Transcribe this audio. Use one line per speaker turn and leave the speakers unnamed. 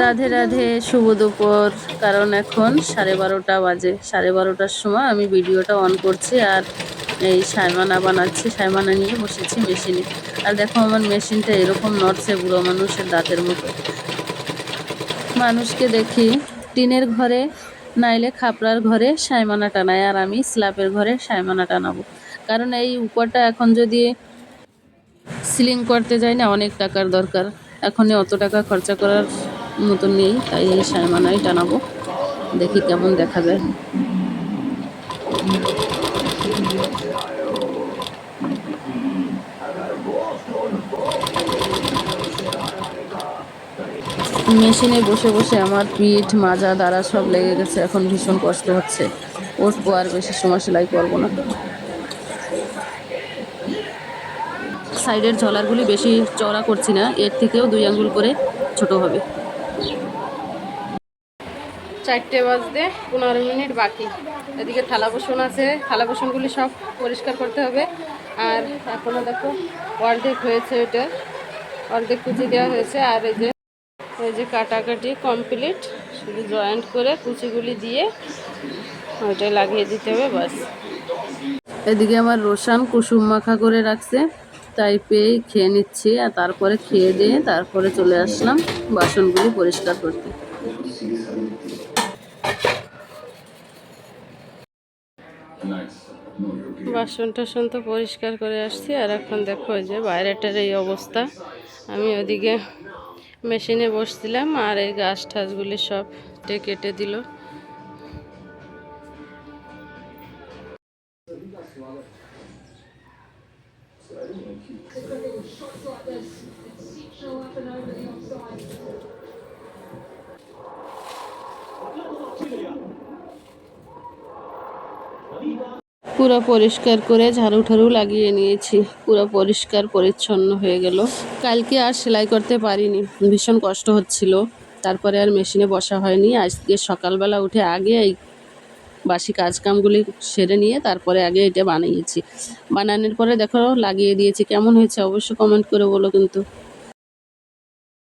রাধে রাধে, শুভ দুপুর। কারণ এখন 12:30 বাজে। 12:30টার সময় আমি ভিডিওটা অন করছি আর এই সাইমানা বানাচ্ছি। সাইমানা নিয়ে বসেছি মেশিনে। আর দেখো আমার মেশিনটা এরকম নড়ছে বুড়ো মানুষের দাঁতের মতো। মানুষকে দেখি টিনের ঘরে নাইলে খাপড়ার ঘরে সাইমানা টানায়, আর আমি স্ল্যাপের ঘরে সাইমানা টানাবো। কারণ এই উপরটা এখন যদি সিলিং করতে যাই না, অনেক টাকার দরকার। এখনই অত টাকা খরচা করার মতো নেই, তাই এই সাইমানাই টানাবো। দেখি কেমন দেখা যায়। মেশিনে বসে বসে আমার পিঠ মাজা দ্বারা সব লেগে গেছে, এখন ভীষণ কষ্ট হচ্ছে। উঠবো, আর বেশি সময় সেলাই করবো না। সাইডের ঝলারগুলি বেশি চওড়া করছি না, এর থেকেও 2 আঙ্গুল করে ছোট হবে। 4টে বাজতে 15 মিনিট বাকি। এদিকে থালা বাসন আছে, থালা বাসনগুলি সব পরিষ্কার করতে হবে। আর এখনও দেখো অর্ধেক হয়েছে, এটা অর্ধেক কুচি দেওয়া হয়েছে। আর এই যে কাটাকাটি কমপ্লিট, শুধু জয়েন্ট করে কুচিগুলি দিয়ে ওইটা লাগিয়ে দিতে হবে, বাস। এদিকে আমার রোশান কুসুম মাখা করে রাখছে, তাই পেয়ে খেয়ে নিচ্ছি। আর তারপরে খেয়ে দিয়ে তারপরে চলে আসলাম বাসনগুলি পরিষ্কার করতে। বাসন টাসন তো পরিষ্কার করে আসছি। আর এখন দেখো যে বাইরেটার এই অবস্থা। আমি ওদিকে মেশিনে বসছিলাম আর এই গাছ ঠাছগুলি সব কেটে দিল। পুরো পরিষ্কার করে ঝাড়ু ঠাড়ু লাগিয়ে নিয়েছি, পুরো পরিষ্কার পরিচ্ছন্ন হয়ে গেল। কালকে আর সেলাই করতে পারিনি, ভীষণ কষ্ট হচ্ছিল। তারপরে আর মেশিনে বসা হয়নি। আজকে সকালবেলা উঠে আগে এই বাসি কাজকামগুলি সেরে নিয়ে তারপরে আগে এটা বানিয়েছি। বানানোর পরে দেখো লাগিয়ে দিয়েছি। কেমন হয়েছে অবশ্যই কমেন্ট করে বলো কিন্তু।